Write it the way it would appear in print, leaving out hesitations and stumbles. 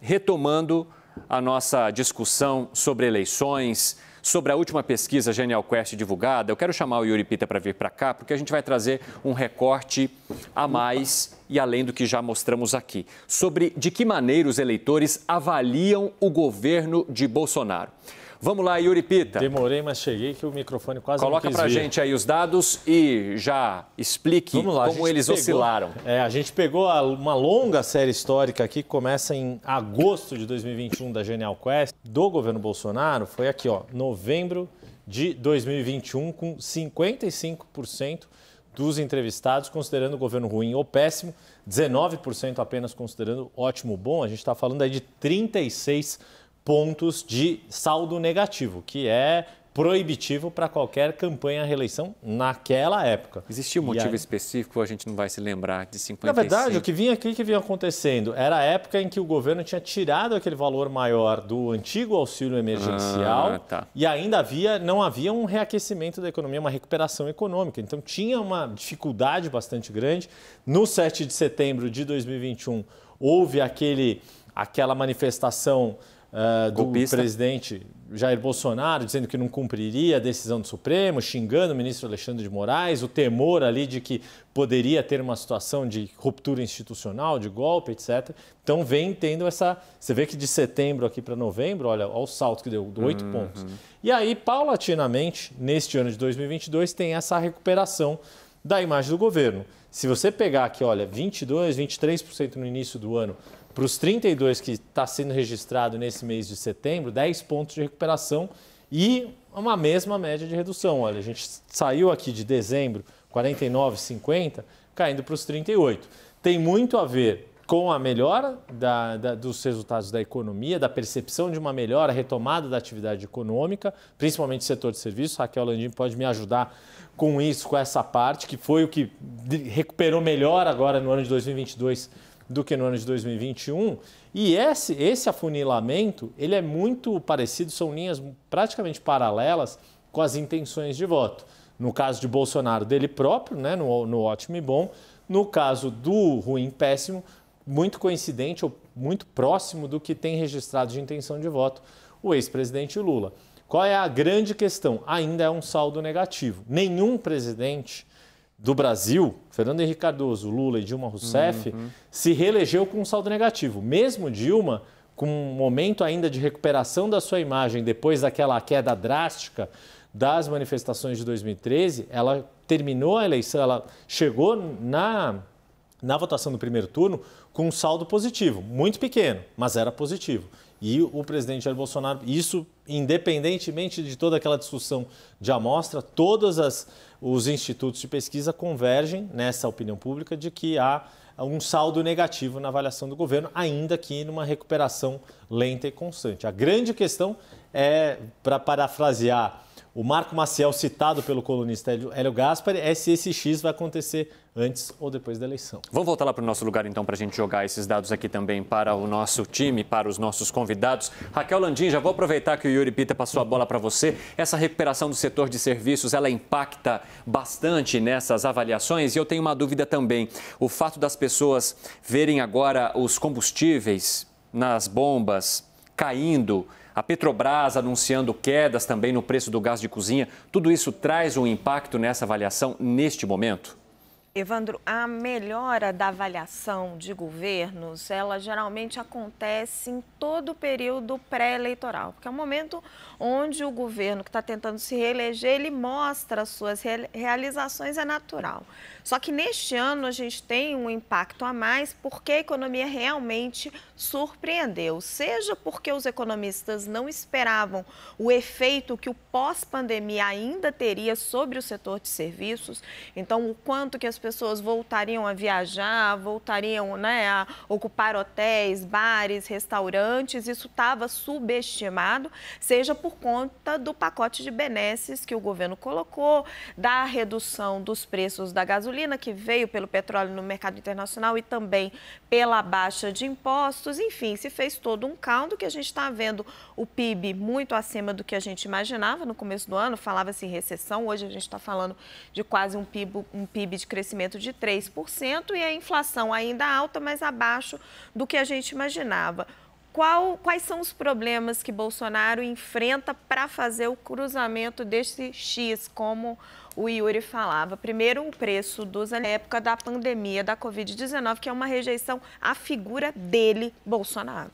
retomando a nossa discussão sobre eleições, sobre a última pesquisa Genial Quest divulgada. Eu quero chamar o Yuri Pita para vir para cá, porque a gente vai trazer um recorte a mais e além do que já mostramos aqui, sobre de que maneira os eleitores avaliam o governo de Bolsonaro. Vamos lá, Yuri Pita. Demorei, mas cheguei que o microfone quase não quis vir. Coloca pra gente aí os dados e já explique como eles oscilaram. A gente pegou uma longa série histórica aqui, que começa em agosto de 2021 da Genial Quest, do governo Bolsonaro. Foi aqui, ó, novembro de 2021, com 55% dos entrevistados considerando o governo ruim ou péssimo, 19% apenas considerando ótimo ou bom. A gente está falando aí de 36 pontos de saldo negativo, que é proibitivo para qualquer campanha à reeleição naquela época. Existia um motivo específico ou a gente não vai se lembrar de 55? Na verdade, o que vinha acontecendo era a época em que o governo tinha tirado aquele valor maior do antigo auxílio emergencial e ainda não havia um reaquecimento da economia, uma recuperação econômica. Então tinha uma dificuldade bastante grande. No 7 de setembro de 2021, houve aquela manifestação do presidente Jair Bolsonaro, dizendo que não cumpriria a decisão do Supremo, xingando o ministro Alexandre de Moraes, o temor ali de que poderia ter uma situação de ruptura institucional, de golpe, etc. Então vem tendo essa... Você vê que de setembro aqui para novembro, olha o salto que deu, 8 pontos. E aí, paulatinamente, neste ano de 2022, tem essa recuperação da imagem do governo. Se você pegar aqui, olha, 22%, 23% no início do ano, para os 32 que está sendo registrado nesse mês de setembro, 10 pontos de recuperação e uma mesma média de redução. Olha, a gente saiu aqui de dezembro, 49,50, caindo para os 38. Tem muito a ver com a melhora dos resultados da economia, da percepção de uma melhora, retomada da atividade econômica, principalmente no setor de serviços. Raquel Landim pode me ajudar com isso, com essa parte, que foi o que recuperou melhor agora no ano de 2022 do que no ano de 2021. E esse afunilamento, ele é muito parecido, são linhas praticamente paralelas com as intenções de voto. No caso de Bolsonaro, dele próprio, né, no ótimo e bom. No caso do ruim e péssimo, muito coincidente ou muito próximo do que tem registrado de intenção de voto o ex-presidente Lula. Qual é a grande questão? Ainda é um saldo negativo. Nenhum presidente do Brasil, Fernando Henrique Cardoso, Lula e Dilma Rousseff, se reelegeu com um saldo negativo. Mesmo Dilma, com um momento ainda de recuperação da sua imagem depois daquela queda drástica das manifestações de 2013, ela terminou a eleição, ela chegou na votação do primeiro turno com um saldo positivo, muito pequeno, mas era positivo. E o presidente Jair Bolsonaro, isso independentemente de toda aquela discussão de amostra, todos os institutos de pesquisa convergem nessa opinião pública de que há um saldo negativo na avaliação do governo, ainda que numa recuperação lenta e constante. A grande questão é, para parafrasear o Marco Maciel citado pelo colunista Hélio Gaspari, é se esse X vai acontecer antes ou depois da eleição. Vamos voltar lá para o nosso lugar, então, para a gente jogar esses dados aqui também para o nosso time, para os nossos convidados. Raquel Landim, já vou aproveitar que o Yuri Pita passou a bola para você. Essa recuperação do setor de serviços, ela impacta bastante nessas avaliações? E eu tenho uma dúvida também. O fato das pessoas verem agora os combustíveis nas bombas caindo, a Petrobras anunciando quedas também no preço do gás de cozinha, tudo isso traz um impacto nessa avaliação neste momento? Evandro, a melhora da avaliação de governos, ela geralmente acontece em todo o período pré-eleitoral, porque é um momento onde o governo que está tentando se reeleger, ele mostra as suas realizações, é natural. Só que neste ano a gente tem um impacto a mais porque a economia realmente surpreendeu, seja porque os economistas não esperavam o efeito que o pós-pandemia ainda teria sobre o setor de serviços, então o quanto que as pessoas voltariam a viajar, voltariam, né, a ocupar hotéis, bares, restaurantes, isso estava subestimado, seja por conta do pacote de benesses que o governo colocou, da redução dos preços da gasolina, que veio pelo petróleo no mercado internacional e também pela baixa de impostos. Enfim, se fez todo um caldo que a gente está vendo o PIB muito acima do que a gente imaginava no começo do ano, falava-se em recessão, hoje a gente está falando de quase um PIB de crescimento de 3% e a inflação ainda alta, mas abaixo do que a gente imaginava. Quais são os problemas que Bolsonaro enfrenta para fazer o cruzamento desse X, como o Yuri falava? Primeiro, o preço na época da pandemia da Covid-19, que é uma rejeição à figura dele, Bolsonaro.